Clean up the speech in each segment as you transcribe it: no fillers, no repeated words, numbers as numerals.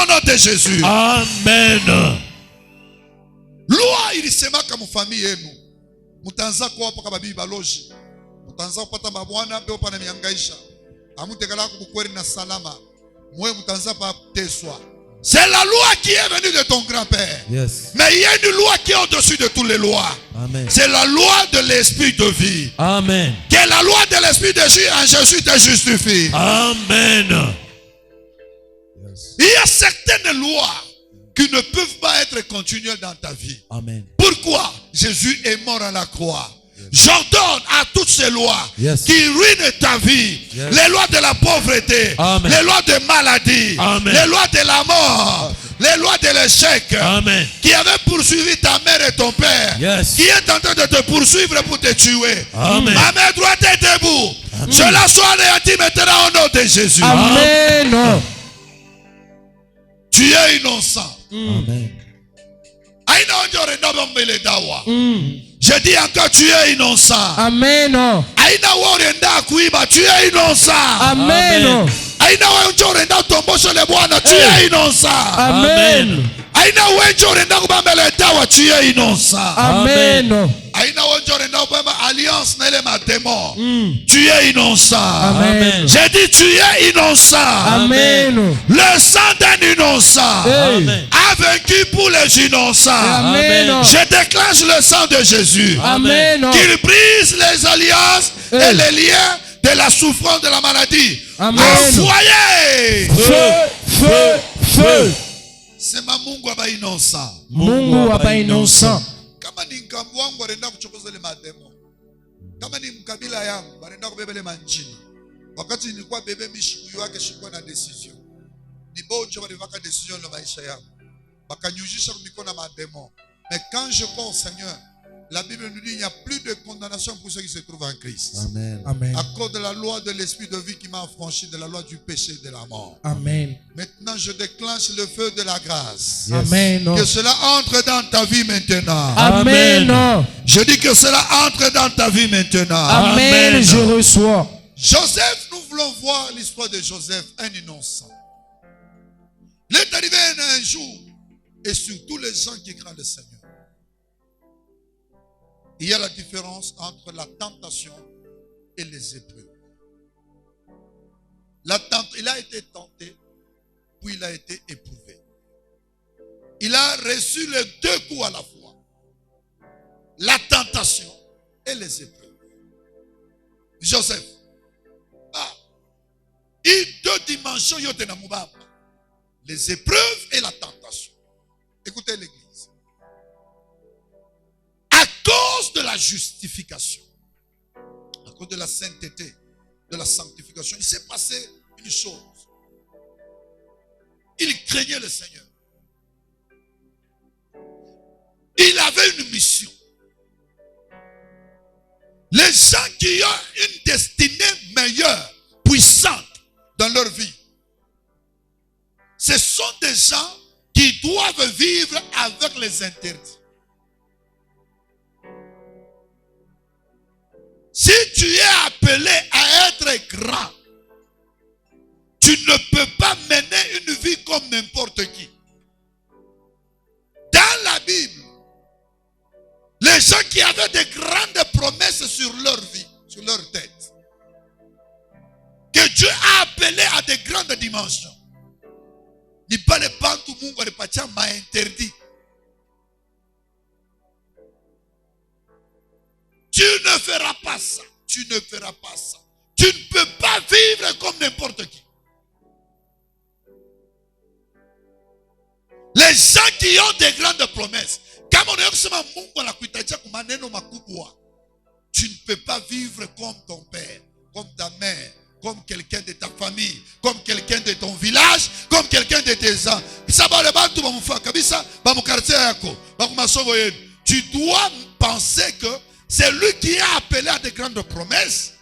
nom de Jésus. Amen. Loi ilisema kama famille yenu. Mutanza kwa hapa kama bibi baloji. Mutanza kupata mabwana mbeo pana miangaisha. Amutekala kukweli na salama. Mwe mutanza pa teswa. C'est la loi qui est venue de ton grand-père. Yes. Mais il y a une loi qui est au-dessus de toutes les lois. Amen. C'est la loi de l'esprit de vie. Amen. Que la loi de l'esprit de vie en Jésus te justifie. Amen. Il y a certaines lois qui ne peuvent pas être continuelles dans ta vie. Amen. Pourquoi? Jésus est mort à la croix. J'ordonne à toutes ces lois qui ruinent ta vie, les lois de la pauvreté, les lois de maladie, les lois de la mort, les lois de l'échec, qui avaient poursuivi ta mère et ton père, qui est en train de te poursuivre pour te tuer. Ma main droite est debout. Je la sois anéantie maintenant au nom de Jésus. Amen. Tu es innocent. Amen. Je dis encore, tu es innocent. Amen. Tu es innocent. Amen. Tu es innocent. Amen. Tu es innocent. Amen. Alliance tu es innocent. Amen. J'ai dit tu es innocent. Amen. Le sang d'un innocent a vaincu pour les innocents. Amen. Je déclenche le sang de Jésus. Amen. Qu'il brise les alliances et les liens de la souffrance de la maladie. Amen. Envoyez feu. C'est ma Mungu aba innocent. Mungu aba innocent. Kama ni nkambu wangu barenda kuchokoza le mademo. Kama ni mkabila yangu barenda kubebele manjini. Wakati nilikuwa bebe mishiku yake shikuwa na decision. Ni bojo walivaka decision na maisha yangu. Bakanyujisha kumikona mademo. Mais quand je crois au Seigneur, la Bible nous dit qu'il n'y a plus de condamnation pour ceux qui se trouvent en Christ. Amen. Amen. À cause de la loi de l'esprit de vie qui m'a affranchi de la loi du péché et de la mort. Amen. Maintenant, je déclenche le feu de la grâce. Yes. Amen. Que cela entre dans ta vie maintenant. Amen. Je dis que cela entre dans ta vie maintenant. Amen. Amen. Je reçois. Joseph, nous voulons voir l'histoire de Joseph, un innocent. Il est arrivé un jour, et sur tous les gens qui craignent le Seigneur, il y a la différence entre la tentation et les épreuves. Il a été tenté, puis il a été éprouvé. Il a reçu les deux coups à la fois. La tentation et les épreuves. Joseph. Il deux dimensions. Les épreuves et la tentation. Écoutez l'église. À cause de la justification, à cause de la sainteté, de la sanctification, il s'est passé une chose. Il craignait le Seigneur. Il avait une mission. Les gens qui ont une destinée meilleure, puissante dans leur vie, ce sont des gens qui doivent vivre avec les interdits. Si tu es appelé à être grand, tu ne peux pas mener une vie comme n'importe qui. Dans la Bible, les gens qui avaient de grandes promesses sur leur vie, sur leur tête, que Dieu a appelé à de grandes dimensions, ni pas les bantu mungu alipatia m'a interdit. Tu ne feras pas ça. Tu ne feras pas ça. Tu ne peux pas vivre comme n'importe qui. Les gens qui ont des grandes promesses, tu ne peux pas vivre comme ton père, comme ta mère, comme quelqu'un de ta famille, comme quelqu'un de ton village, comme quelqu'un de tes ans. Tu dois penser que c'est lui qui est appelé à de grandes promesses,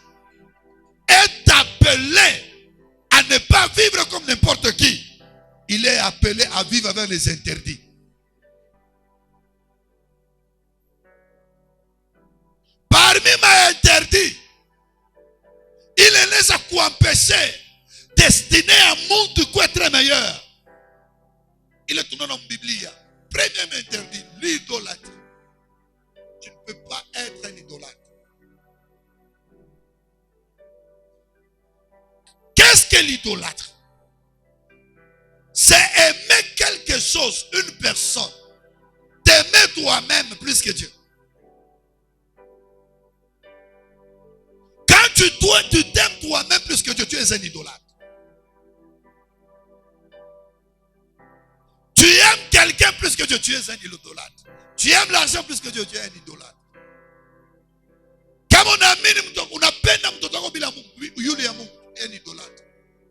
est appelé à ne pas vivre comme n'importe qui. Il est appelé à vivre avec les interdits. Parmi mes interdits, il est les à quoi empêcher, destiné à un monde qui est très meilleur. dans la Bible. Premier interdit, l'idolâtrie. Tu ne peux pas être un idolâtre. Qu'est-ce que l'idolâtre? C'est aimer quelque chose, une personne. T'aimer toi-même plus que Dieu. Quand tu t'aimes toi-même plus que Dieu, tu es un idolâtre. Tu aimes quelqu'un plus que Dieu, tu es un idolâtre. Tu aimes l'argent plus que Dieu, tu es un idolâtre. Comme on a un idolâtre.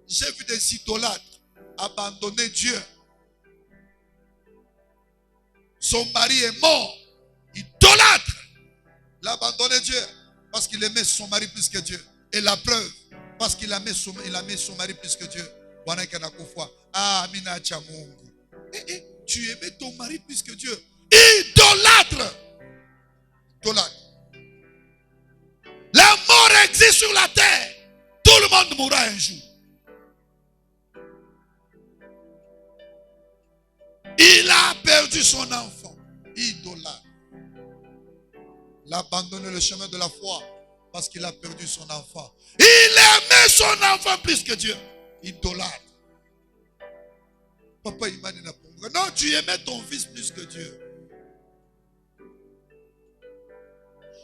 J'ai vu des idolâtres abandonner Dieu. Son mari est mort. Idolâtre. Il a abandonné Dieu parce qu'il aimait son mari plus que Dieu. Et la preuve, parce qu'il aimait son mari plus que Dieu. Ah, Amina Chamungu. Tu aimais ton mari plus que Dieu. Idolâtre. Idolâtre. La mort existe sur la terre. Tout le monde mourra un jour. Il a perdu son enfant. Idolâtre. Il a abandonné le chemin de la foi parce qu'il a perdu son enfant. Il aimait son enfant plus que Dieu. Idolâtre. Papa, il m'a dit non, tu aimais ton fils plus que Dieu.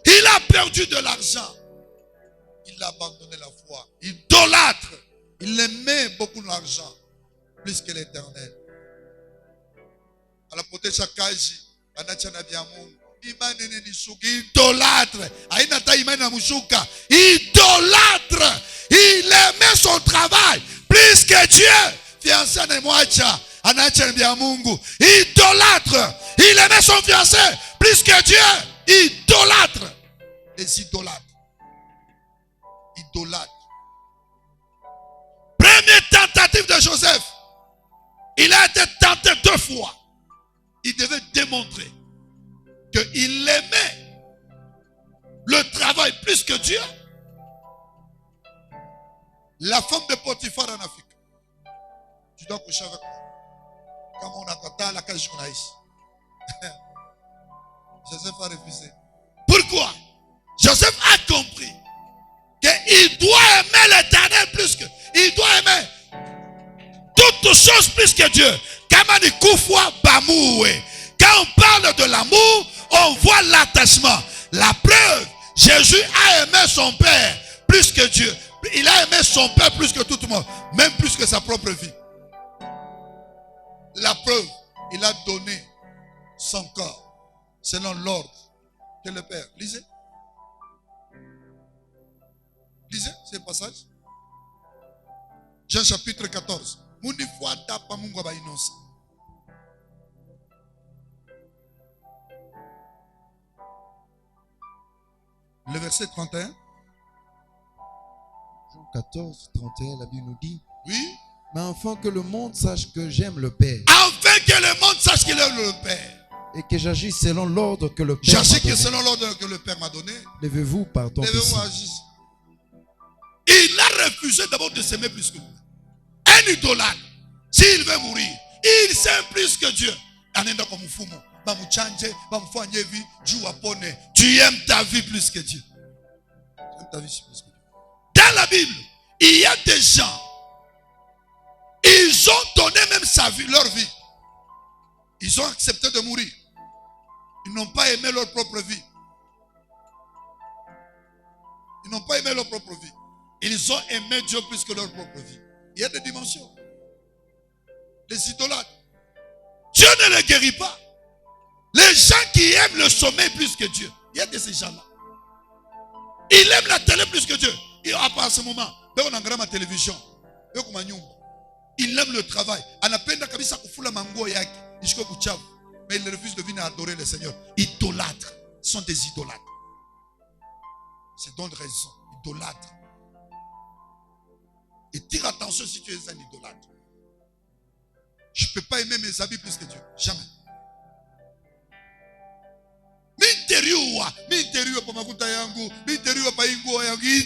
Il a perdu de l'argent. Il a abandonné la foi. Idolâtre. Il aimait beaucoup l'argent plus que l'éternel. Anapotesha kazi, anachana vya Mungu. Imani ni nishuka. Idolâtre. Haina hata imani na mshuka. Idolâtre. Il aimait son travail plus que Dieu. Fiancé anemwacha, anachana vya Mungu. Idolâtre. Il aimait son fiancé plus que Dieu. Idolâtre. Les idolâtres. Idolâtre. Première tentative de Joseph. Il a été tenté 2 fois. Il devait démontrer qu'il aimait le travail plus que Dieu. La femme de Potiphar en Afrique. Tu dois coucher avec moi. Comme on a contact la case journaliste. Joseph a refusé. Pourquoi? Joseph a compris qu'il doit aimer l'éternel plus que... Il doit aimer toutes choses plus que Dieu. Quand on parle de l'amour, on voit l'attachement. La preuve, Jésus a aimé son Père plus que Dieu. Il a aimé son Père plus que tout le monde, même plus que sa propre vie. La preuve, il a donné son corps selon l'ordre que le Père. Lisez. Lisez ce passage. Jean chapitre 14. Le verset 31. Jean 14, 31, la Bible nous dit. Oui. Mais afin que le monde sache que j'aime le Père. Afin que le monde sache qu'il aime le Père. Et que j'agis selon l'ordre que le Père m'a donné. J'agis selon l'ordre que le Père m'a donné. Levez-vous, partons d'ici. Il a refusé d'abord de s'aimer plus que nous. Un idolâtre, s'il veut mourir, il s'aime plus que Dieu. Tu aimes ta vie plus que Dieu. Dans la Bible, il y a des gens, ils ont donné même sa vie, leur vie. Ils ont accepté de mourir. Ils n'ont pas aimé leur propre vie. Ils n'ont pas aimé leur propre vie. Ils ont aimé Dieu plus que leur propre vie. Il y a des dimensions. Les idolâtres. Dieu ne les guérit pas. Les gens qui aiment le sommeil plus que Dieu. Il y a de ces gens-là. Ils aiment la télé plus que Dieu. Et à part ce moment, on a ma télévision. Il aime le travail. Mais il refuse de venir adorer le Seigneur. Idolâtres. Ce sont des idolâtres. C'est donc raison. Idolâtres. Et tire attention si tu es un idolâtre. Je ne peux pas aimer mes habits plus que Dieu. Jamais.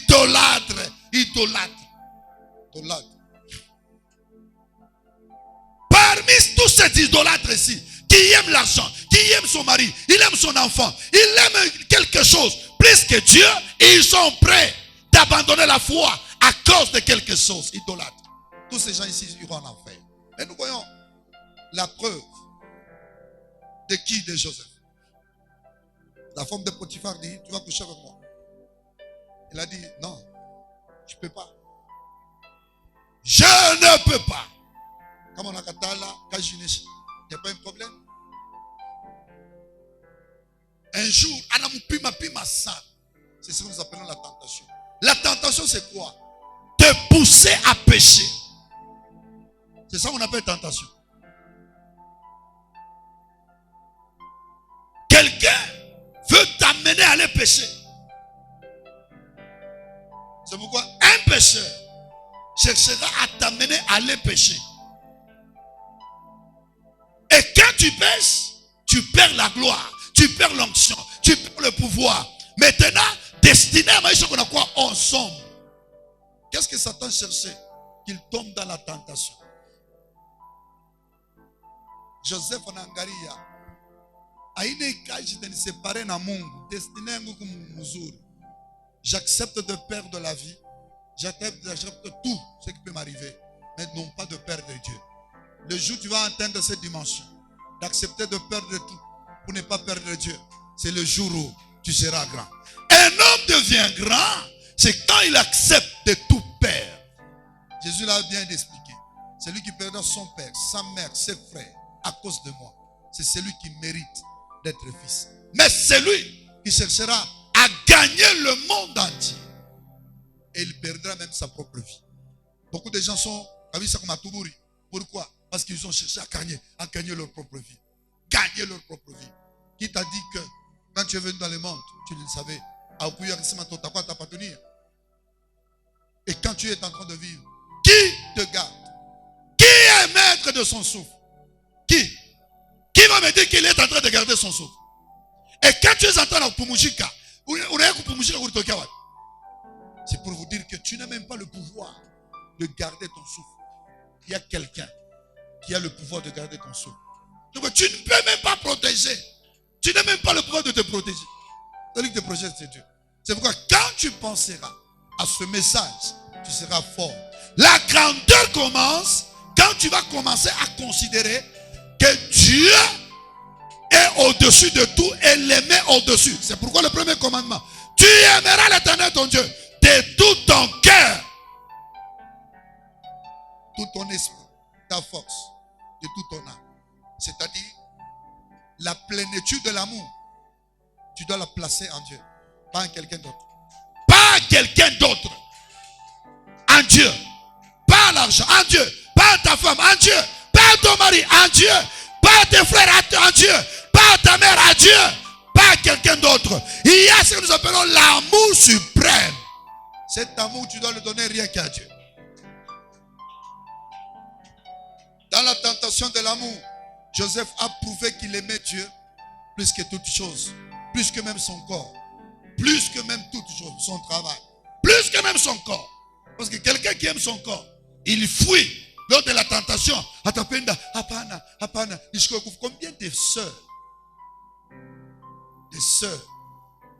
Idolâtre. Idolâtre. Idolâtre. Parmi tous ces idolâtres ici, qui aiment l'argent, qui aiment son mari, il aime son enfant, il aime quelque chose plus que Dieu, et ils sont prêts d'abandonner la foi à cause de quelque chose idolâtre. Tous ces gens ici iront en enfer. Et nous voyons la preuve de qui? De Joseph. La femme de Potiphar dit, tu vas coucher avec moi. Il a dit, non, je ne peux pas. Je ne peux pas. Comme on a katala, il n'y a pas un problème. Un jour, c'est ce que nous appelons la tentation. La tentation, c'est quoi? Te pousser à pécher. C'est ça qu'on appelle tentation. Quelqu'un veut t'amener à aller pécher. C'est pourquoi un pécheur cherchera à t'amener à aller pécher. Et quand tu pêches, tu perds la gloire, tu perds l'onction, tu perds le pouvoir. Maintenant, destiné à Maïcha qu'on a quoi? En somme. Qu'est-ce que Satan cherchait? Qu'il tombe dans la tentation. Joseph en Angaria. J'accepte de perdre la vie. J'accepte tout ce qui peut m'arriver. Mais non pas de perdre Dieu. Le jour où tu vas atteindre cette dimension, d'accepter de perdre tout pour ne pas perdre Dieu, c'est le jour où tu seras grand. Un homme devient grand, c'est quand il accepte de tout perdre. Jésus l'a bien expliqué. Celui qui perdra son père, sa mère, ses frères, à cause de moi, c'est celui qui mérite d'être fils. Mais celui qui cherchera à gagner le monde entier, et il perdra même sa propre vie. Beaucoup de gens sont comme à Toubouri. Pourquoi? Parce qu'ils ont cherché à gagner leur propre vie. Gagner leur propre vie. Qui t'a dit que quand tu es venu dans le monde, tu le savais. Et quand tu es en train de vivre, qui te garde? Qui est maître de son souffle? Qui va me dire qu'il est en train de garder son souffle? Et quand tu es en train de pumujika, c'est pour vous dire que tu n'as même pas le pouvoir de garder ton souffle. Il y a quelqu'un qui a le pouvoir de garder ton souffle. Donc tu ne peux même pas protéger. Tu n'as même pas le pouvoir de te protéger. Celui qui te protège, c'est Dieu. C'est pourquoi quand tu penseras à ce message, tu seras fort. La grandeur commence quand tu vas commencer à considérer que Dieu est au-dessus de tout et l'aimer au-dessus. C'est pourquoi le premier commandement, tu aimeras l'Éternel ton Dieu de tout ton cœur, tout ton esprit, ta force, de toute ton âme. C'est-à-dire, la plénitude de l'amour, tu dois la placer en Dieu, pas en quelqu'un d'autre. Pas en quelqu'un d'autre. En Dieu. Pas l'argent, en Dieu. Pas ta femme, en Dieu. Pas ton mari, en Dieu. Pas tes frères, en Dieu. Pas ta mère, en Dieu. Pas quelqu'un d'autre. Il y a ce que nous appelons l'amour suprême. Cet amour, tu dois le donner rien qu'à Dieu. Dans la tentation de l'amour, Joseph a prouvé qu'il aimait Dieu plus que toute chose, plus que même son corps, plus que même toute chose, son travail, plus que même son corps. Parce que quelqu'un qui aime son corps, il fuit lors de la tentation. Combien de sœurs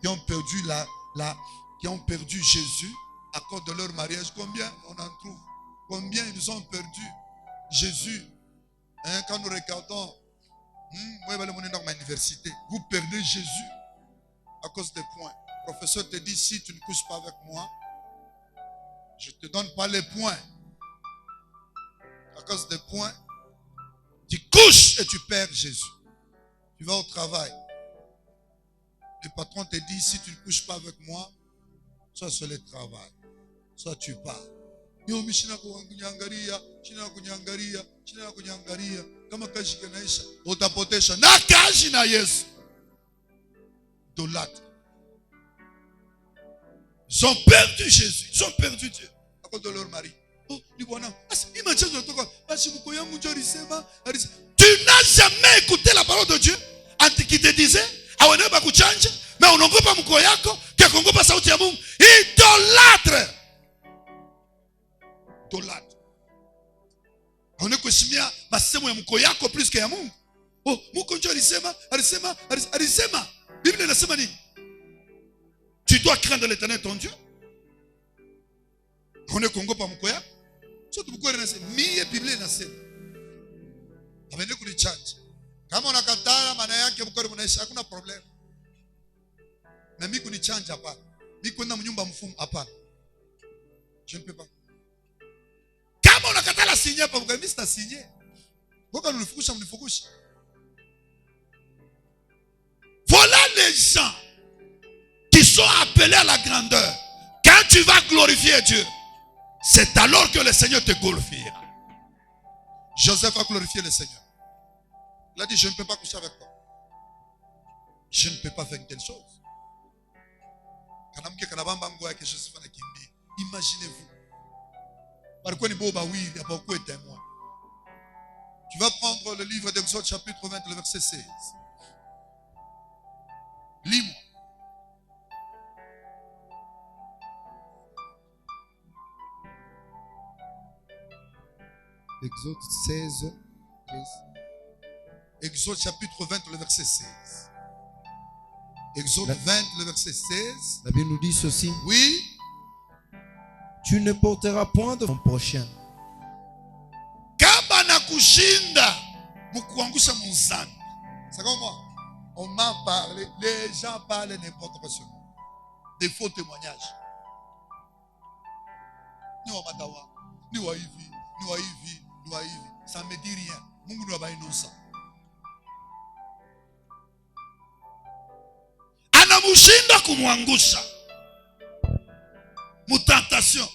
qui ont perdu qui ont perdu Jésus à cause de leur mariage? Combien on en trouve? Combien ils ont perdu Jésus? Quand nous regardons, vous perdez Jésus à cause des points. Le professeur te dit, si tu ne couches pas avec moi, je ne te donne pas les points. À cause des points, tu couches et tu perds Jésus. Tu vas au travail. Le patron te dit, si tu ne couches pas avec moi, soit sur le travail, soit tu pars. Kama kazi kanaisha utapotesha na kazi na Yesu. Idolâtre. Ils ont perdu Jésus, ils ont perdu Dieu à cause de leur mari. Oh, tu n'as jamais écouté la parole de Dieu qui te disait mais on n'ogopa mko yako kia kuogopa sauti ya Mungu. Idolâtre. Idolâtre. Haone kuheshimia masemo ya mko yako plus que ya Mungu. Oh, Mungu ndio alisema. Biblia inasema nini? Tu dois craindre l'Éternel ton Dieu. Haone kuogopa mko yako. Sote mko inasema mie Biblia inasema. Abende kulicharge. Kama unakataa maana yake mko mnaishi hakuna problem. Na mimi kunichange hapa. Mimi kwenda mnyumba mfumo hapana. Je ne peux pas. Kama unakatala sinye hapa mimi sita sinye. Boka mnifukusha. Voilà les gens qui sont appelés à la grandeur. Quand tu vas glorifier Dieu, c'est alors que le Seigneur te glorifiera. Joseph a glorifié le Seigneur. Il a dit, je ne peux pas coucher avec toi. Je ne peux pas faire une telle chose. Imaginez-vous. Tu vas prendre le livre d'Exode chapitre 20, le verset 16. Lis-moi. Exode 16. Exode chapitre 20, le verset 16. Exode 20, le verset 16. La Bible nous dit ceci. Oui. Tu ne porteras point de ton prochain. Kama na kushinda mukuangusha muzani. C'est comme moi. On m'a parlé, les gens parlent n'importe quoi sur nous. Des faux témoignages. Ni wa madawa, ni wa hivi. Ça ne me dit rien. Mungu ni wa innocent. Anamushinda kumwangusha. Mutentation.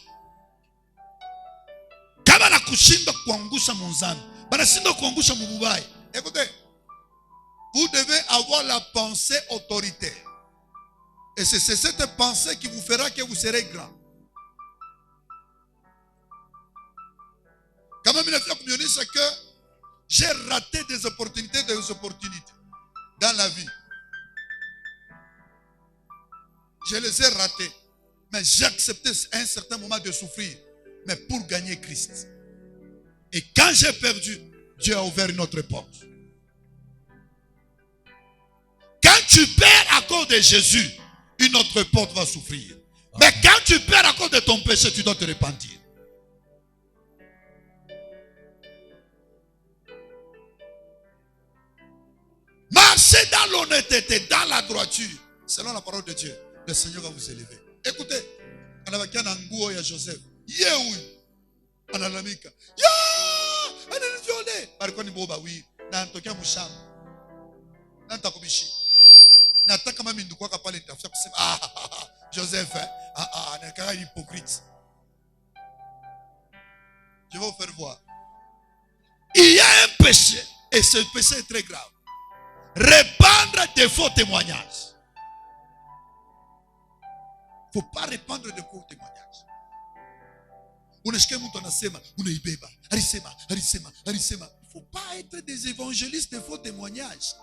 Kama na kushinda kuangusha munzani, banashinda kuangusha mububai. Écoutez, vous devez avoir la pensée autoritaire. Et c'est cette pensée qui vous fera que vous serez grand. Quand même, il a fait communiquer que j'ai raté des opportunités dans la vie. Je les ai ratés. Mais j'ai accepté à un certain moment de souffrir. Mais pour gagner Christ. Et quand j'ai perdu, Dieu a ouvert une autre porte. Quand tu perds à cause de Jésus, une autre porte va s'ouvrir. Mais quand tu perds à cause de ton péché, tu dois te repentir. Marchez dans l'honnêteté, dans la droiture. Selon la parole de Dieu, le Seigneur va vous élever. Écoutez, on avait qu'un angoua à Joseph. Yehoui, analamika. Ya, elle est violée. Par contre, boba oui, n'antokia musham, n'antakubishi, n'ataka mami ndukwa kapale ntafia kusema Joseph, n'akara hypocrite. Je vais vous faire voir. Il y a un péché et ce péché est très grave. Répandre des faux témoignages. Il ne faut pas répandre de faux témoignages. Unasikia mtu anasema unaibeba, alisema. Il ne faut pas être des évangélistes de faux témoignages.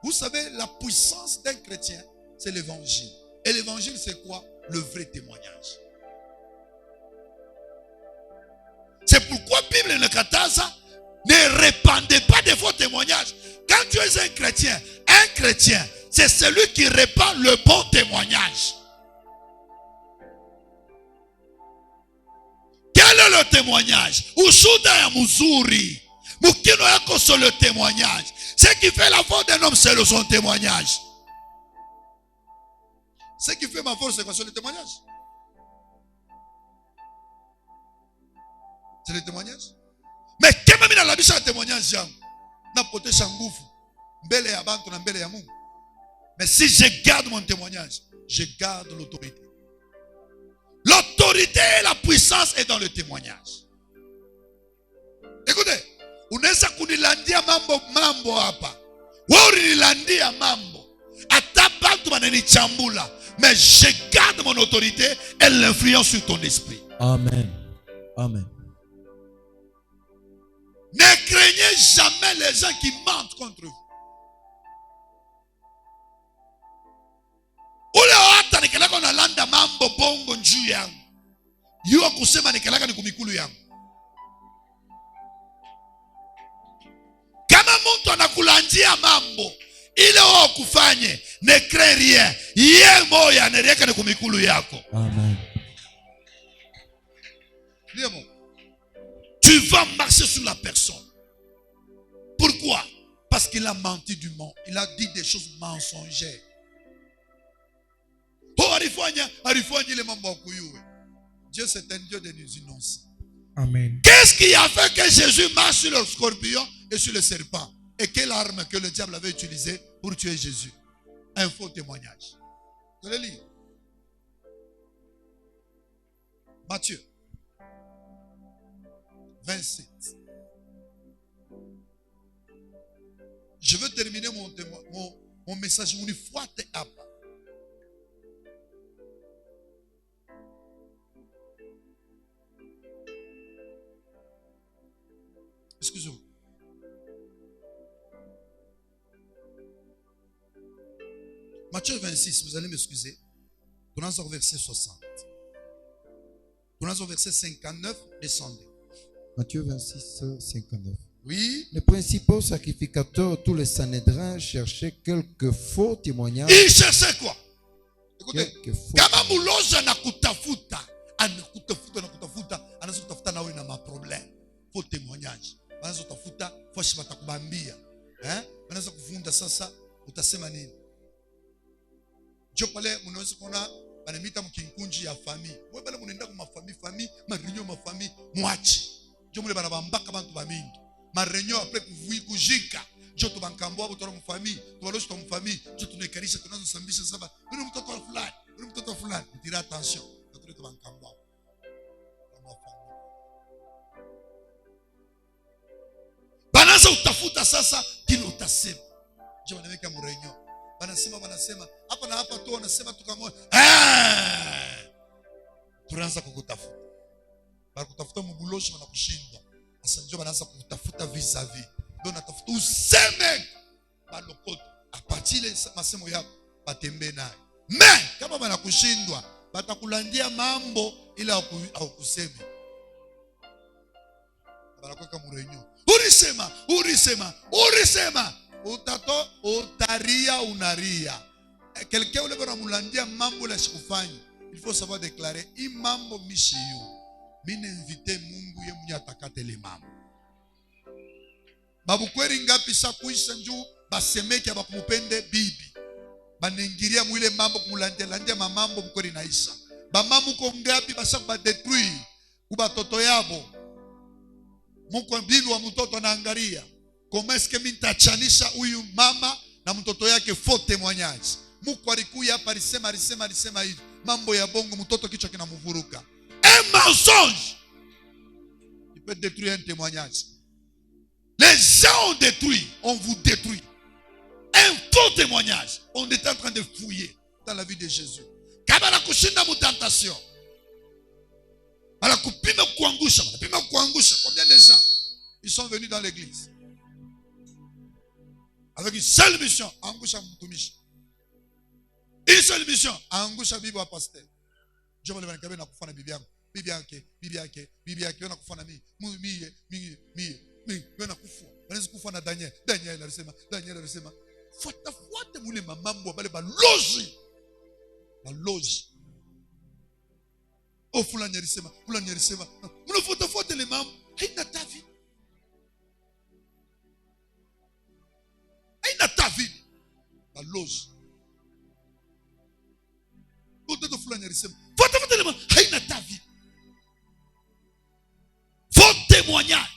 Vous savez, la puissance d'un chrétien, c'est l'évangile. Et l'évangile, c'est quoi? Le vrai témoignage. C'est pourquoi la Bible ne kataza, ne répandez pas de faux témoignages. Quand tu es un chrétien, c'est celui qui répand le bon témoignage. Quel est le témoignage? Ushuda ya muzuri. Mukino yako sur le témoignage. Ce qui fait la force d'un homme, c'est son témoignage. Ce qui fait ma force, c'est quoi? C'est le témoignage. C'est le témoignage. Mais kama mina labisha témoignage yangu, na potesha nguvu mbele ya bantu na mbele ya Mungu. Mais si je garde mon témoignage, je garde l'autorité. L'autorité et la puissance est dans le témoignage. Écoutez, unaweza kunilandia mambo hapa. Wewe unilandia mambo. Hata bantu bananichambula, mais je garde mon autorité et l'influence sur ton esprit. Amen. Amen. Ne craignez jamais les gens qui mentent contre vous. Ule hata nikelaka unalanda mambo bongo njuu yangu. Yuwa kusema nikelaka ni kumikulu yangu. kukupangia mambo ile wao kufanye, ne crains rien. Ye moya nereka ne kumikulu yako. Amen. Tu vas marcher sur la personne. Pourquoi? Parce qu'il a menti du monde. Il a dit des choses mensongères. Oh, arifanya le mambo kuyuwe. Dieu c'est un Dieu de nous innocents. Amen. Qu'est-ce qui a fait que Jésus marche sur le scorpion et sur le serpent? Et quelle arme que le diable avait utilisée pour tuer Jésus? Un faux témoignage. Vous allez lire. Matthieu 27. Je veux terminer mon message. Une fois t'es à part. Excusez-moi. Matthieu 26, vous allez m'excuser. Prenons au verset 60. Prenons au verset 59, descendez. Matthieu 26, 59. Oui. Les principaux sacrificateurs, tous les Sanhédrins cherchaient quelques faux témoignages. Ils cherchaient quoi? Écoutez, kama muloza na kutafuta, anaanza kutafuta na wewe na maproblème. Faux témoignage. Anaanza kutafuta, foshi batakubambia. Anaanza kuvunda sasa, utasema nini? Jo pale mnaweza kuona banamita mkinkunji ya famille. Wewe pale mnaenda kwa famille, marinyo mafamille, mwachi. Jo mule banabambaka bantu ba mingi. Marenyo après kujika. Jo to bankambo abo to mu famille, to baloshi to mu famille, jo tunekarisha tunazo sambisha saba. Wewe mtoto wa fulani, wewe mtoto wa fulani. Tira attention. To bankambo. Banaanza utafuta sasa kile utasema. Jo wanaweka mrenyo. Banasema hapa na hapa tu wanasema tukamoja. Tunaanza kukutafuta. Bakutafuta mbuloshi wanakushinda. Sasa ndio wanaanza kutafuta vis-a-vis. Ndio natafuta useme balokoto. Apatile masemo yako batembe naye. Mais kama wanakushindwa, batakulandia mambo ila haukuseme. Banakweka murenyo. Urisema. Utato utaria unaria. Quelqu'un ule bana mulandia mambo la sikufanya. Il faut savoir déclarer i mambo mishiyo. Mine invite Mungu ye mwenye atakatele mambo. Babu kweli ngapi sa kuisha njoo basemeke abakumupende bibi. Banengiria mwile mambo kumulandia mambo mkweli naisha. Ba mamu ko ngapi basa ba détruire kuba toto yabo. Mungu mbilu wa mtoto anaangalia. Comment est-ce que mitachanisha huyu mama na mtoto yake faux témoignage. Mungu alikuja hapa alisema hivi. Mambo ya bongo mtoto kichwa kinamvuruka. Un mensonge. Il peut détruire un témoignage. Les gens ont détruit, on vous détruit. Un faux témoignage. On est en train de fouiller dans la vie de Jésus. Kama na kushinda mutentation. Bala kupima kuangusha. Combien de gens ils sont venus dans l'église avec une seule mission, angusha mtumishi. Une seule mission, angusha bibi wa pasteur. Je me lève na kufana bibi yangu. Bibi yake na kufana mimi na kufa. Banaweza kufa na Daniel alisema fuata mule mamambo bale baloji. Oh fulani alisema, mnafuata le mambo, haina tavi. Haina tavi. Baloji. Mtoto fulani alisema, fuata le mambo, haina tavi. Faux témoignage.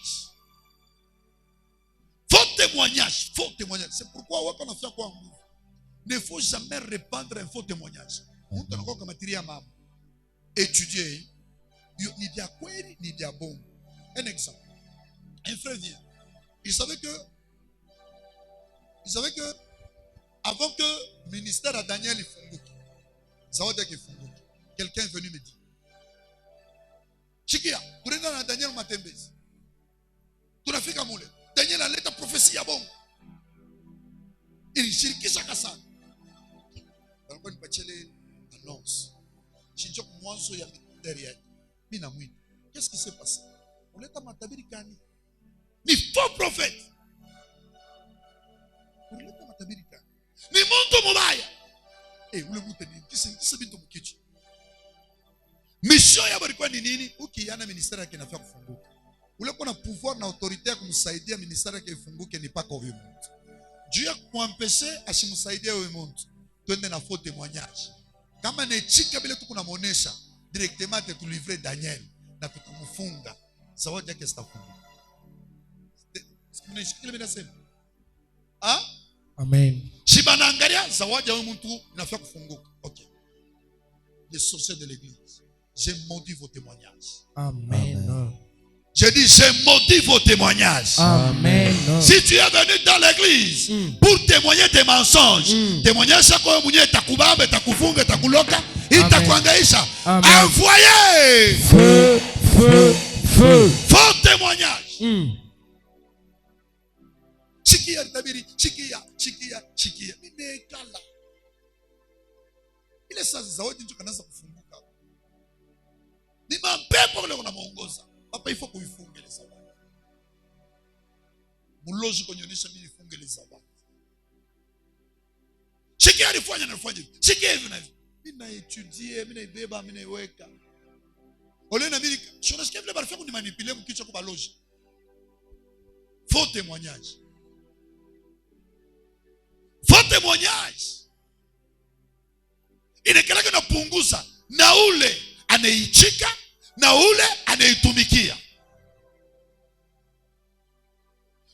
C'est pourquoi wako nafia kwa nguvu. Ne faut jamais répandre un faux témoignage. Mtu anakuwa kama tiria mama. Étudier ni vya kweli ni vya bongo. Un exemple. Un frère vient. Il savait que avant que le ministère à Daniel ifunguke, zawadi yake ifunguke, quelqu'un est venu me dire, Chikia, tunaenda na Daniel matembezi. Tunafika mule. Daniel aleta profesi ya bongo. Ilishirikisha kasana. Walikuwa nipachele annonce. Chinjo mwanzo ya ministeri yake. Mimi na mwini. Qu'est-ce qui s'est passé? Uleta matabiri gani? Ni faux prophète. Mission ya balikuwa ni nini? Ukiana ministeri yake inafaa kufunguka. Ule kuna pouvoir na autorité ya kumsaidia ministeri yake ifunguke ni paka huyo mtu. Juu ya kuampeshe asimsaidie huyo mtu. Twende na faux témoignage. Kama nechika bila tukunamuonesha directement te tulivrer Daniel na tukamfunga. Zawadi yake sitafunguka. Sikile bila sema. Ah? Amen. Si banaangalia zawadi ya huyo mtu inafaa kufunguka. OK. Les sorciers de l'église, j'ai maudit vos témoignages. Amen. Je dis, j'ai maudit vos témoignages. Amen. Si tu es venu dans l'église pour témoigner des mensonges, témoigner ça comme mwenye takubamba, takufunga, takuloka, itakuangaisha. Envoyez feu, feu, feu. Faux témoignage. Chikia tabiri, chikia. Nimekala. Ile sasa zawadi ndio kanaanza kufunguka. Ni mapepo leo unamuongoza. Papa ifo kuifunga ile zawadi. Muloji kunionyesha mimi nifunge ile zawadi. Chikia alifanya na nafanya hivi. Chikia hivi na hivi. Mimi naetudie, mimi naibeba, mimi naiweka. Ole na mimi unasikia vile barafia kunimanipuler mkichwa kwa baloji. Faux témoignage. Faux témoignage. Inakeleka na punguza na ule aneichika na ule anaitumikia.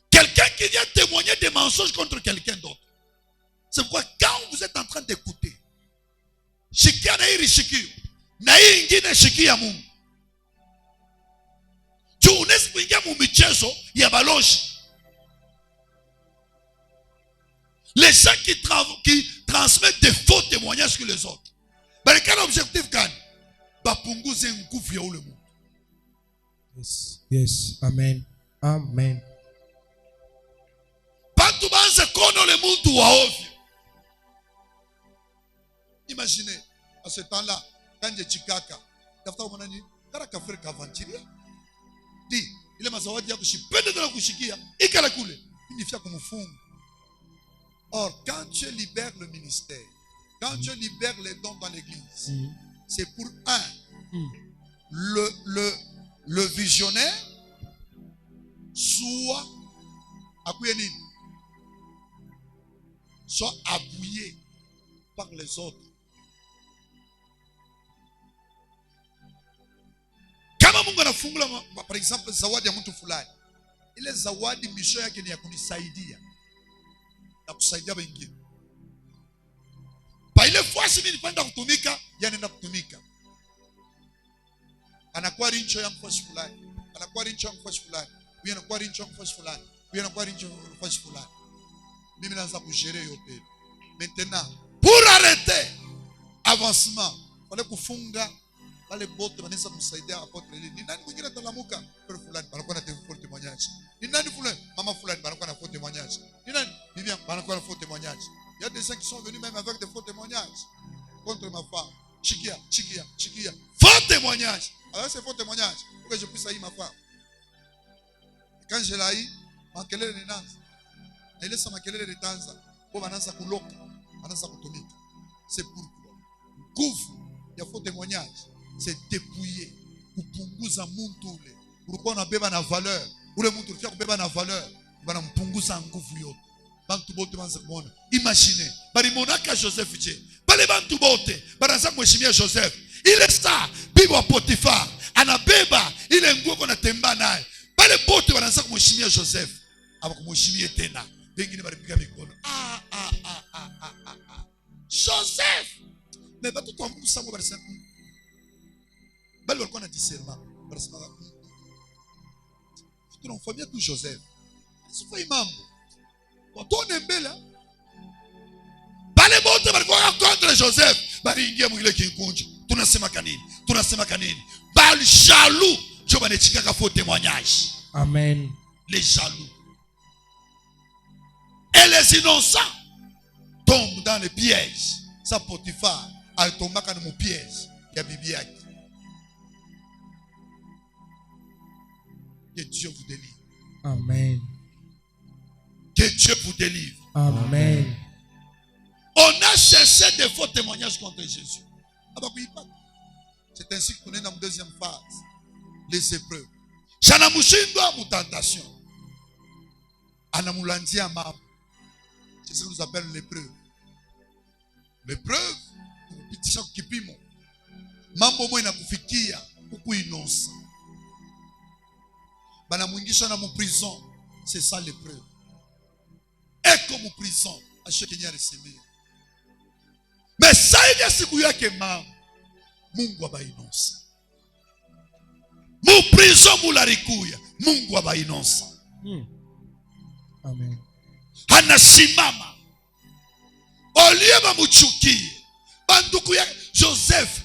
Quelqu'un qui vient témoigner des mensonges contre quelqu'un d'autre. C'est pourquoi quand vous êtes en train d'écouter, shikia na hii shikio na hii ingine shikia Mungu. Tu unaweza kuingia mumichezo ya baloji. Les gens qui transmettent des faux témoignages que les autres. Mais quel objectif gagne? Bapunguze nguvu ya ule Mungu. Yes. Amen. Amen. Bantu banze kono le muntu wa ovyo. Imaginez, à ce temps-là, quand j'ai chikaka, tafuta mwana ni karaka frère kavantilier. Di, ile mazawadi yako shipende na kushikia, ikala kule. Inifia kumfunga. Or, quand tu libères le ministère, quand tu libères les dons dans l'église, c'est pour le visionnaire soit appuyé par les autres. Kama Mungu anafungula par exemple zawadi ya mtu fulani, ile zawadi misho yake ni ya kunisaidia na kusaidia wengine. Pa ile fwasi mimi nipenda kutumika, yanaenda kutumika. Anakuwa rincho ya mfasi fulani, anakuwa rincho ya mfasi fulani, huyu anakuwa rincho ya mfasi fulani, huyu anakuwa rincho ya mfasi fulani. Mimi naanza kugere yote. Maintenant, pour arrêter avancement, wale kufunga wale bote wanaweza kumsaidia apotre ile. Ni nani mwingine atalamuka? Kwa fulani anakuwa na témoignage. Ni nani fulani? Mama fulani anakuwa na faux témoignage. Ni nani? Bibi anakuwa na faux témoignage. Il y a des gens qui sont venus même avec des faux témoignages contre ma femme. Chikia. Faux témoignage. Alors c'est faux témoignage pour que je puisse haïr ma femme. Et quand je l'ai, makelele ni nanza. Na ile sama kelele ni tanza. Kwa wanaanza kuloka, wanaanza kutumika. C'est pourquoi nguvu ya faux témoignage, c'est dépouiller, kupunguza muntu ule. Ulikuwa unabeba na valeur. Ule mtu ulifia kubeba na valeur. Bana mpunguza nguvu yote. Bantu bote banza kuona. Imagine, bali monaka Joseph je. Bale bantu bote, banaanza kumheshimia Joseph. Ile star, bibi wa Potiphar, anabeba ile nguo kwa natemba naye. Bale bote wanaanza kumheshimia Joseph. Aba kumheshimia tena. Wengine balipiga mikono. Joseph. Mais batu tuambu sango barisa. Bale walikuwa na discernement. Barisa. Tunamfamia tu Joseph. Sio imam. Watone mbele. Bale bote balikuwa contre Joseph. Bali ingia mwile kinkunja. Tunasema kanini? Bali jaloux. Jo banechika faux témoignage. Amen. Les jaloux. Et les innocents tombent dans les pièges. Ça Potiphar a tombé dans mon piège. Il y a Bibi. Que Dieu vous délivre. Amen. Que Dieu vous délivre. Amen. On a cherché des faux témoignages contre Jésus. C'est ainsi qu'on est dans la deuxième phase. Les épreuves. Chanamushindwa mu tentation. Anamulandia mam. C'est ce que nous appelons l'épreuve. L'épreuve, kupitisha kipimo. Mambo mwe na kufikia kuku inosa. Bana mwingisha na mu prison. C'est ça l'épreuve. Et comme prison, à ceux qui n'y a reçu. Mais ça il y a siku yake mam. Mungu abainosa. Mu prison mularikuya. Mungu abainosa. Amen. Anasimama. Olie bamuchukie. Banduku ya Joseph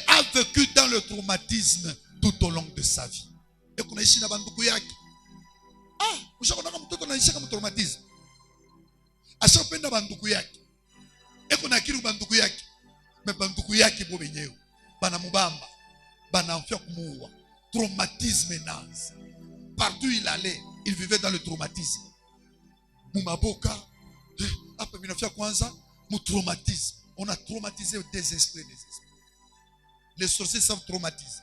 a vécu dans le traumatisme tout au long de sa vie. Et qu'on a ici na banduku yake. Ah, ushakonaka mtoto anaishi kama traumatisme. Asopenda banduku yake. Et qu'on a kiru banduku yake. Mais banduku yake bo benyewe. Bana mubamba. Bana enfia kumuua. Traumatisme nazi. Partout il allait, il vivait dans le traumatisme. Mumaboka. Après minafia kwanza, mu traumatisme. On a traumatisé des esprits. Les sorciers savent traumatiser.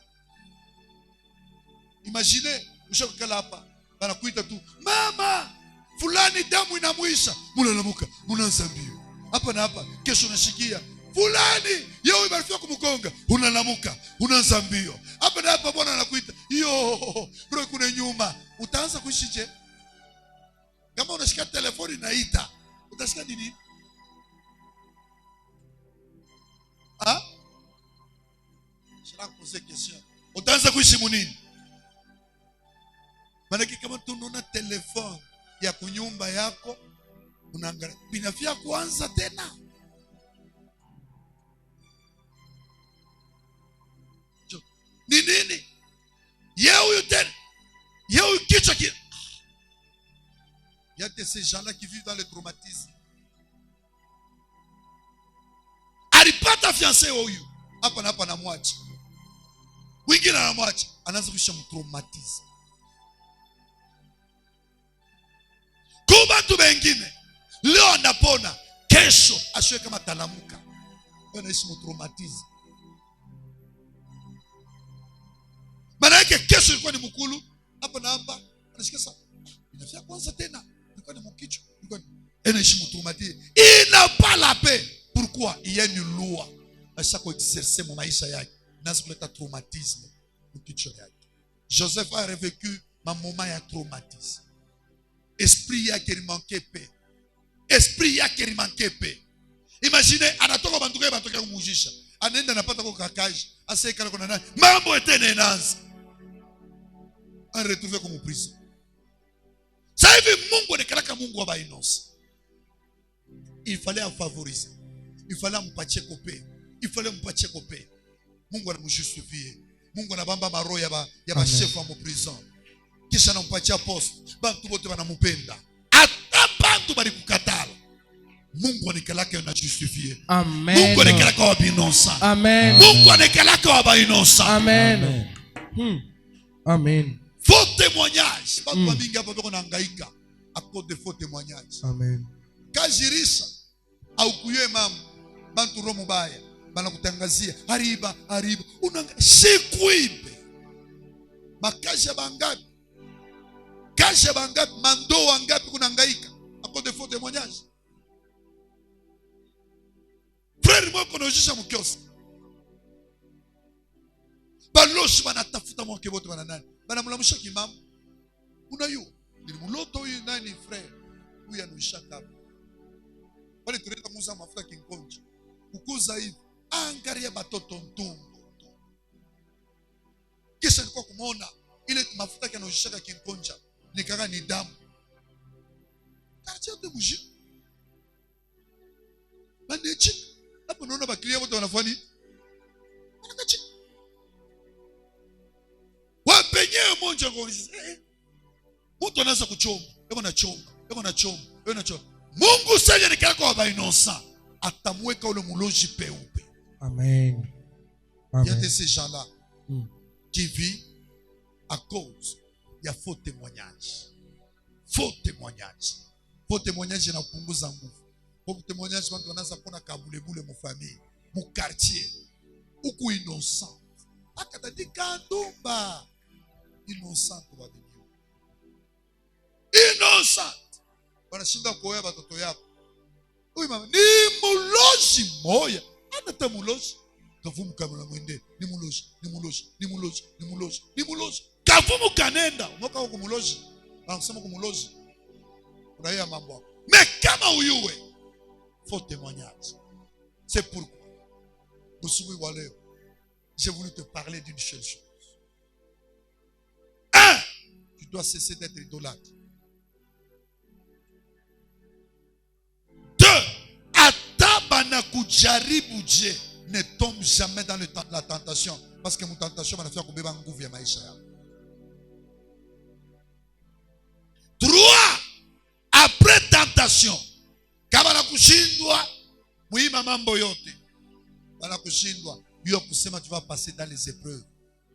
Imaginez, mshakala hapa, banakuita tu, mama, fulani damu inamuisha. Munalamuka, munansambio. Hapa na hapa, kesho nashikia, fulani, yeye barafia kumukonga, unalamuka, unansambio. Hapa na hapa bwana anakuita, yo, bro kuna nyuma. Utaanza kuishi je? Kama unashika telefoni naita, utashika nini? Ah? Je vais poser question. Utaanza kuishi munini? Manake kama tunaona telefoni ya kunyumba yako, unaangalia binafia kuanza tena. Ni nini? Yeye tena. Yeye kichwa ki. Il y a de ces gens-là qui vivent dans le traumatisme. Alipata fiancé huyu. Hapa na hapa na mwacha. Wengine na mwacha. Anaanza kuisha mtraumatisme. Kuba tu wengine. Leo anapona. Kesho ashwe kama talamuka. Anaishi mtraumatisme. Maana yake kesho ilikuwa ni mkulu. Hapa na hapa. Anashika sana. Inafia kwanza tena. Ilikuwa ni mkicho. Anaishi mtraumatisme. Il n'a pas la paix. Pourquoi? Il y a une loi à chaque exercer mon maisha yake. Nazo kuleta traumatisme mkicho yake. Joseph a revécu ma moment ya traumatisme. Esprit yake il manquait paix. Esprit yake il manquait paix. Imaginez anatoka bantuka batoka kumujisha. Anaenda anapata kwa kakaji. Asa ikala kuna nani? Mambo etene inaanza. On retrouvé comme prison. Sasa hivi Mungu anakalaka Mungu wa bainosa. Il fallait en favoriser. Il fallait mpatie kopé. Il fallait mpatie kopé. Mungu anamjustifier. Mungu anabamba maroho ya ba chef wa prison. Kisha anampatia poste. Bantu bote banamupenda. Hata bantu bali kukatala. Mungu anakalaka na justifier. Amen. Mungu anakalaka wa binosa. Amen. Mungu anakalaka wa bainosa. Amen. Amen. Faux témoignage. Bantu babinga hapa bako nahangaika à cause de faux témoignages. Amen. Kajirisha au kuye mama bantu roho mubaya banakutangazia hariba unanga sikuibe makaje bangapi kaje bangapi mando wangapi kunahangaika à cause de faux témoignages. Frère moi konojisha mkiosi baloshi banatafuta mwanke wote bananani banamulamusha kimama unayo nilimuloto huyu nani frère huyu anushaka wale tuleta muza mafuta kinkonja ukuza hivi angalia batoto ntumbo kisha nilikuwa kumuona ile mafuta yanayoshaka kinkonja nikaka ni damu kacha de buji banechi hapo naona bakilia wote wanafanya wanakachi wapenyewe monja ngozi mtu anaanza kuchomba hebu na chomba Mungu sasa ni kaka wa bainosa atamweka ule muloji peupe. Amen. Il y a de ces gens-là qui vivent à cause ya faux témoignage. Faux témoignage inapunguza nguvu. Pour témoignage, quand on a ça, on a kabouleboule mon famille, mon quartier, ou innocent. Ah, quand tu dit kandomba, innocent, tu vas venir. Innocent. On a chinda koya batoto yako. Oui, maman, ni muloji moya. Anata muloji. Kavumu kamela mwende, ni muloji, ni muloji, ni muloji, ni muloji, ni muloji. Kavumu kanenda, unoka huko muloji. Anasema kwa muloji. Unaiya mambo yako. Mais kama uyuwe, faut témoignage. C'est pourquoi, j'ai voulu te parler d'une seule chose. 1. Tu dois cesser d'être idolâtre. 2. Atabana kujaribu Dieu ne tombe jamais dans la tentation. Parce que mon tentation va faire kubeba nguvu ya maisha yako. 3. Après tentation, kama na kushindwa muima mambo yote, bana kushindwa, hiyo kusema tu vas passer dans les épreuves.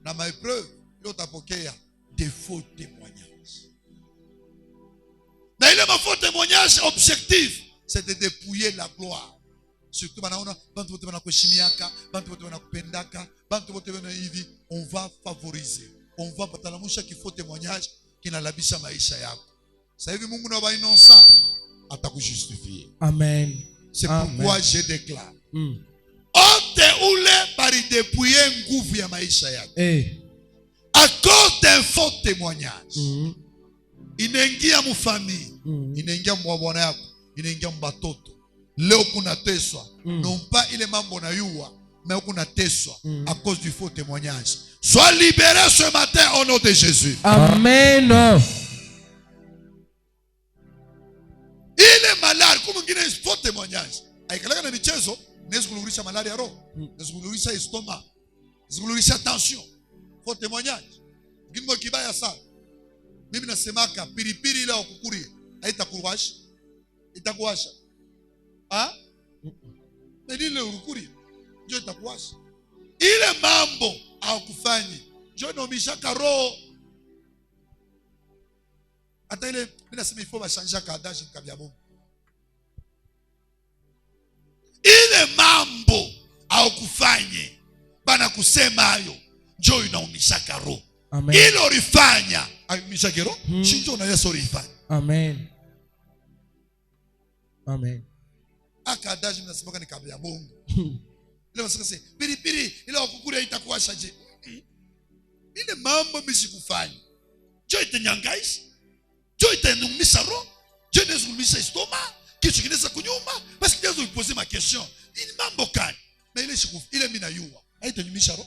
Na ma épreuve, hiyo utapokea des faux témoignages. Na ile faux témoignage objectif, c'est de dépouiller la gloire. Surtout banaona bantu bote bana kushimiaka, bantu bote bana kupendaka, bantu bote bana hivi, on va favoriser. On va patalamusha ki faux témoignage kinalabisha maisha yako. Sasa hivi Mungu na ba innocent atakujustifier. Amen. C'est pourquoi je déclare. Ote ule bari dépouiller nguvu ya maisha yako. À cause d'un faux témoignage. Inaingia mu famille, inaingia mu bwana yako, inaingia mu batoto. Leo kuna teswa, non pas ile mambo na yua, mais kuna teswa à cause du faux témoignage. Sois libéré ce matin au nom de Jésus. Amen. Ile malari kama ngine faux témoignage. Aikalaka na michezo, nezikulurisha malaria roho, nezikulurisha estoma, nezikulurisha tension. Faux témoignage. Ngine kibaya sana. Mimi nasemaka pilipili ile ukukurie, haitakuwasha. Itakuwasha. Ah? Ile ukukurie ndio itakuwasha. Ile mambo hakufanyi. Ndio nomishaka roho. Hata ile mimi nasema il faut changer kadage kabla Mungu. Ile mambo au kufanye bana kusema hayo njoo inaumishaka roho. Ile ulifanya ayumishaka roho, shinjo na Yesu ulifanya. Amen. Amen. Akadaji mimi nasema ni kabla Mungu. Ile wasema pilipili ile ukukuri itakuwasha je. Ile mambo msikufanya. Njoo itanyangaisha. Dieu est un misaro. Dieu n'est pas un misaro. Qui tu connais ça kunyuma? Parce que Dieu poser ma question. Il m'a bocan. Mais il est chikouf. Il est minayua. Il est un misaro.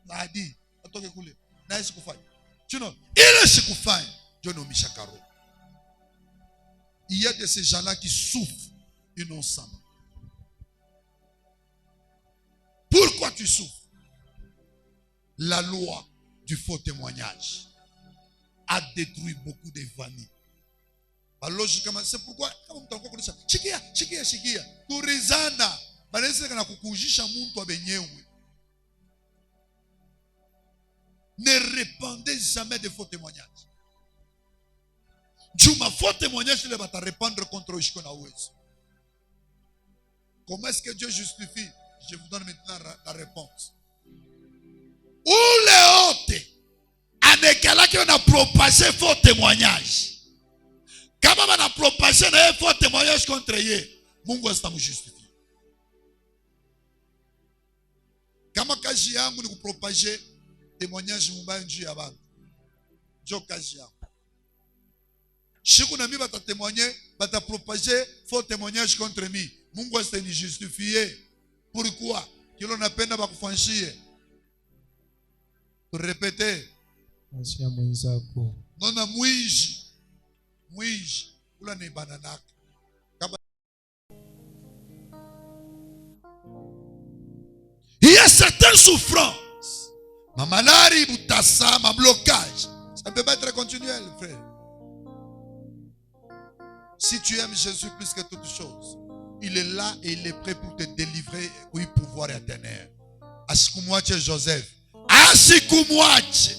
Na dit. Atoke kule. Na est chikoufai. Tu know. Il est chikoufai. Dieu n'est misakaro. Il y a de ces gens-là qui souffrent innocemment. Pourquoi tu souffres? La loi du faux témoignage a détruit beaucoup de familles. C'est pourquoi shikia kurizana banaweza kana kukujisha mtu abenyewe. Ne répandez jamais de faux témoignages. Juma faux témoignage il va te répandre contre ushiko na uwezo. Comment est-ce que Dieu justifie? Je vous donne maintenant la réponse. Ou les hôtes anekala qui on a propagé faux témoignage. Kama on a propagé un faux témoignage contre eux, Mungu asitamu justifier. Kama kazi yangu ni kupropager témoignage mbaya njuu ya bantu, ndio kazi yangu. Siku na mimi bata témoigner, bata propager faux témoignage contre moi, Mungu asitani justifier. Pourquoi? Kilo napenda bakufanyishie. Répétez. Asia mwenzako. Nona mwizi ula ni bananaka. Il y a certaines souffrances. Ma maladie, boutassa, ma blocage. Ça ne peut pas être continuel, frère. Si tu aimes Jésus plus que toute chose, il est là et il est prêt pour te délivrer, oui, pouvoir éternel. Asikumwache Joseph. Asikumwache.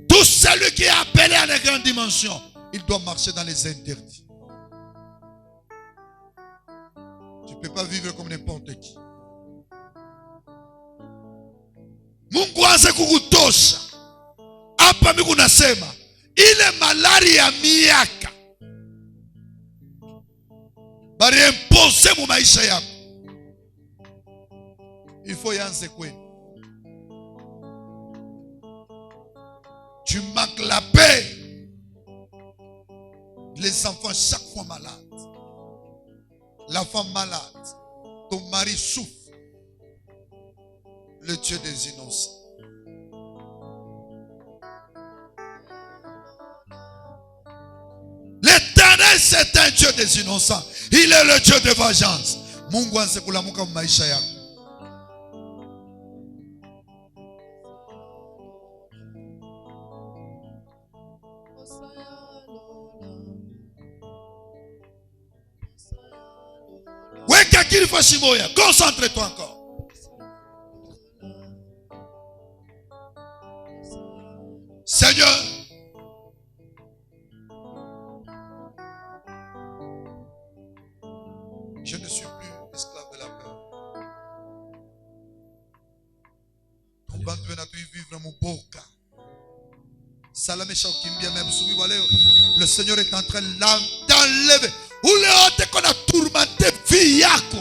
Tout celui qui est appelé à la grande dimension, il doit marcher dans les interdits. ne peut pas vivre comme n'importe qui. Mungu anze kukutosha. Hapa mimi kunasema ile malari ya miaka bari impose mu maisha yako. Il faut yanze kwenu. Tu manques la paix. Les enfants chaque fois malades. La femme malade. Ton mari souffre. Le Dieu des innocents. L'Éternel, c'est un Dieu des innocents. Il est le Dieu de vengeance. Mungu anze kulamuka maisha yako. Weka kili fasi moya. Concentre-toi encore. Seigneur, je ne suis plus esclave de la peur. Le Seigneur est en train d'enlever. Ule qu'on a tourmenté vie yako.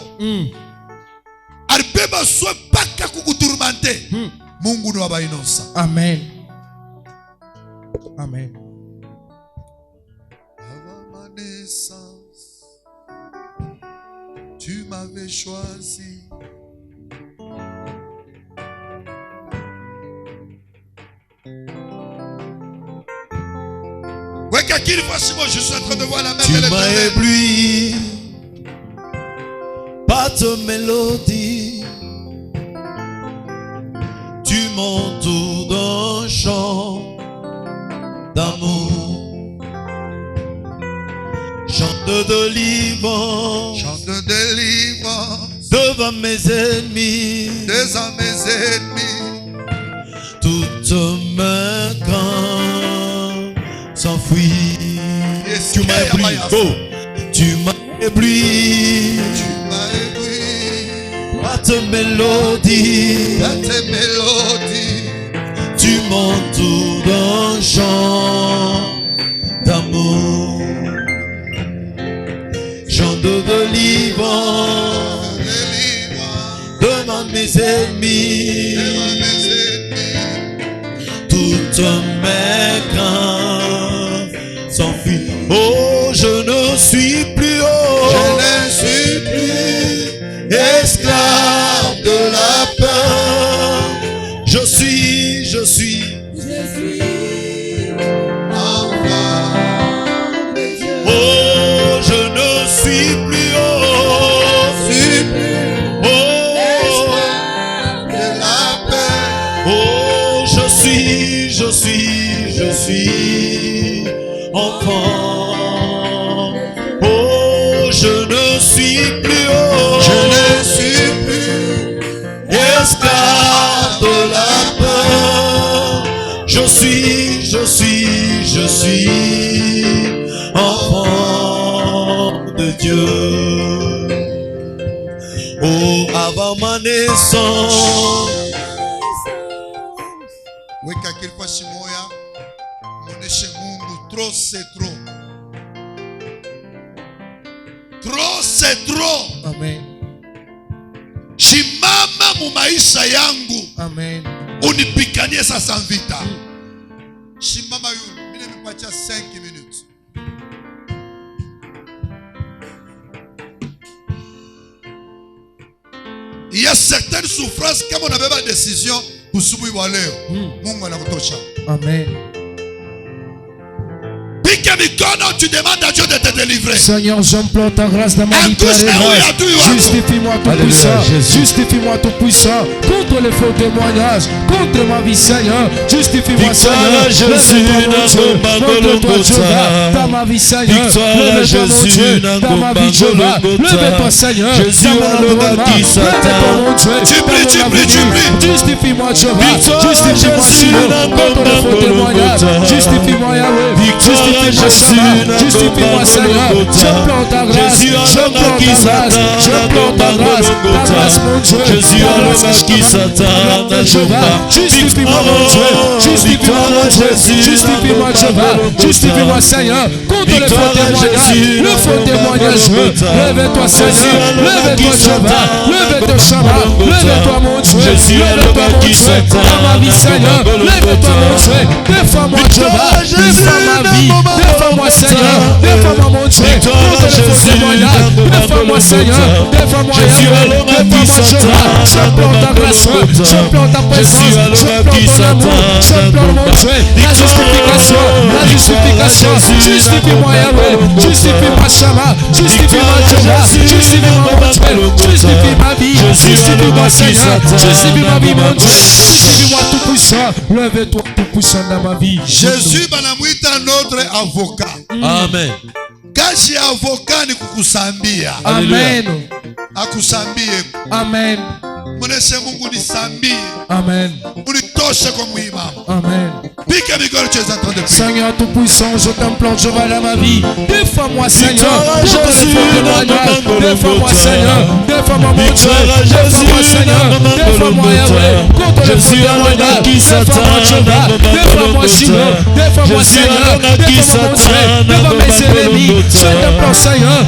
Arbeba soit pas kukutourmenter. Mungu no aba innocent. Amen. Amen. Avant ma naissance, tu m'avais choisi. Je suis en train de voir la main de l'Éternel. Tu m'as ébloui par ta mélodie. Tu m'entoures d'un chant d'amour. Chante de délivrance. Chante de délivrance. Devant mes ennemis. Devant mes ennemis. Toute ma crainte s'enfuit. Tu m'as ébloui. Oh. Tu m'as ébloui. Tu m'as ébloui. Par ta mélodie. Par tes mélodies. Tu m'entoures d'un chant d'amour. Chant de délivrance. Devant mes ennemis. Toutes mes craintes s'enfuient. Oh, je ne suis plus je ne suis plus esclave de la peur. Je suis enfant de Dieu. Oh, je ne suis plus esclave de la peur. Oh, je suis enfant. Oh, je ne suis plus esclave de la peur. Je suis enfant de Dieu. Oh, avant ma naissance. Oui, quelquefois si moya, mon échemundu, trop c'est trop. Trop c'est trop. Amen. Shimama mu maisha yangu. Amen. Unipiganie sasa vita. Shimama yule, mimi nimepatia 5 minutes. Il y a certaines souffrances comme on avait pas de décision pour subir waleo. Mungu anakutosha. Amen. Tu demandes à Dieu de te délivrer. Seigneur, j'implore ta grâce dans ma vie. Justifie-moi tout puissant. Justifie-moi tout puissant. Contre les faux témoignages. Contre ma vie, Seigneur. Justifie-moi, Seigneur. Montre-toi, Jéhovah, dans ma vie, Seigneur. Lève-toi, mon Dieu, dans ma vie, Jéhovah. Lève-toi, Seigneur, dans mon environnement. Lève-toi, mon Dieu, dans mon avenir. Justifie-moi, Jéhovah. Justifie-moi, Seigneur. Contre les faux témoignages. Justifie-moi, Yahweh. Justifie-moi, justifie-moi Seigneur, je plante ta grâce, je plante ta grâce, je plante ta grâce, ta grâce mon Dieu, justifie-moi mon Dieu, justifie-moi mon Dieu, justifie-moi Jéhovah, justifie-moi Seigneur, contre le faux témoignage, le faux témoignage, lève-toi Seigneur, lève-toi Jéhovah, lève-toi Shabbat, lève-toi mon Dieu, lève-toi mon Dieu, dans ma vie Seigneur, lève-toi mon Dieu, défends-moi Jéhovah, défends ma vie, défends-moi Seigneur, défends-moi mon Dieu, contre le faux témoignage, défends-moi Seigneur, défends-moi Yahweh, défends-moi Jéhovah, je plante ta grâce, je plante ta présence, je plante ton amour, je plante mon Dieu, la justification, justifie-moi Yahweh, justifie-moi Shabbat, justifie-moi Jéhovah, justifie-moi mon Dieu, justifie ma vie, justifie-moi Seigneur, justifie ma vie mon Dieu, justifie-moi tout puissant, lève-toi tout puissant dans ma vie. Jésus banamwita notre avocat. Amen. Kazi ya avocat ni kukusambia. Amen. Akusambie. Amen. Mwenese Mungu nisambie. Amen. Unitoshe kwa muhimamu. Amen. Pique mikono, tu es en train de prier. Seigneur tout-puissant, je t'implore, je vais dans ma vie. Défends-moi Seigneur, contre les faux témoignages. Défends-moi Seigneur, défends-moi mon Dieu. Défends-moi Seigneur, défends-moi Yahweh, contre les faux témoignages. Défends-moi Jéhovah, défends-moi Shiloh, défends-moi Seigneur, défends-moi mon Dieu, défends mes ennemis. Je t'implore Seigneur,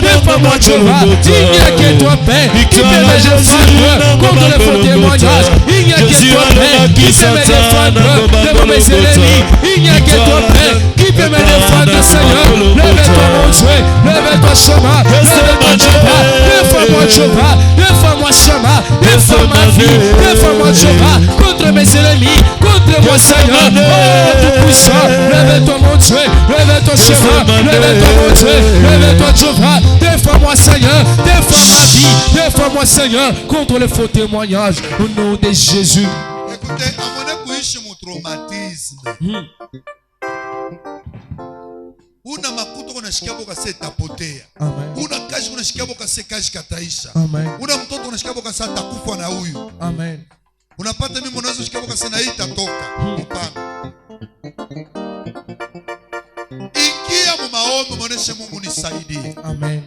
défends-moi Jéhovah. Il n'y a que toi Père, qui peut me défendre contre les faux témoignages. Il n'y a que toi Père, qui peut me défendre devant mes ennemis. Il n'y a que toi Père, qui peut me défendre Seigneur. Lève-toi mon Dieu, lève-toi Shema, lève-toi Jéhovah, défends-moi Jéhovah, défends-moi Shema, défends ma vie, défends-moi Jéhovah, contre mes ennemis, contre moi Seigneur. Oh tout puissant, lève-toi mon Dieu, lève-toi Shema, lève-toi mon Dieu, lève-toi Jéhovah, défends-moi Seigneur, défends ma vie, défends-moi Seigneur, contre les faux témoignages, au nom de Jésus. Écoutez, à mon kuishi mon traumatisme. Una makuto kunashikia boka se tapotea. Una kazi kunashikia boka se kazi kataisha. Una mtoto kunashikia boka se atakufa na huyu. Amen. Unapata mimi mwanzo shikia boka se na hii itatoka. Hapana. Ingia mu maombi muoneshe Mungu nisaidie. Amen.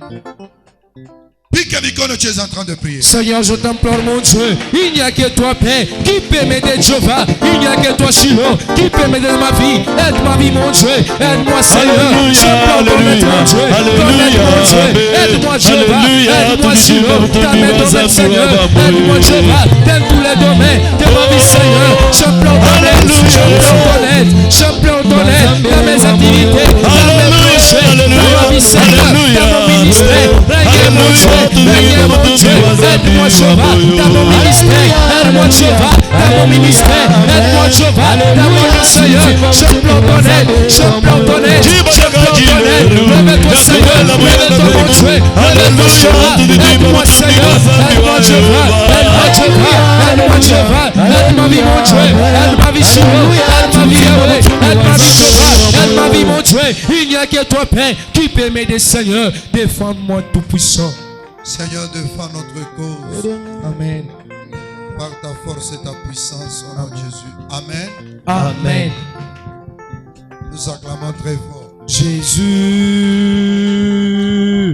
Pique mikono, tu es en train de prier. Seigneur, je t'implore mon Dieu, il n'y a que toi Père qui peut m'aider Jéhovah, il n'y a que toi Shiloh qui peut m'aider dans ma vie. Aide ma vie mon Dieu, aide-moi Seigneur, je plante ton aide mon Dieu, aide-moi Jéhovah, aide-moi Shiloh, ta main ton aide Seigneur, aide-moi Jéhovah, dans tous les domaines de ma vie Seigneur, je plante ton aide, je plante ton aide, je plante ton aide dans mes activités, dans mes projets, dans ma vie Seigneur, dans mon ministère, regarde mon Dieu. Aide-moi Jéhovah, dans mon ministère, aide-moi Jéhovah, dans mon ministère, aide-moi Jéhovah, dans mon Seigneur, je plante ton aide, je plante ton aide, je plante ton aide, lève-toi Seigneur, lève-toi mon Dieu, lève-toi Jéhovah, aide-moi Seigneur, aide-moi Jéhovah, aide-moi Jéhovah, aide-moi Jéhovah, aide ma vie mon Dieu, aide ma vie Shiloh, aide ma vie Yahweh, aide ma vie Jéhovah, aide ma vie mon Dieu, il n'y a que toi Père qui peut m'aider Seigneur, défends-moi tout puissant. Seigneur, défends notre cause. Amen. Par ta force et ta puissance, au nom de Jésus. Amen. Amen. Nous acclamons très fort. Jésus.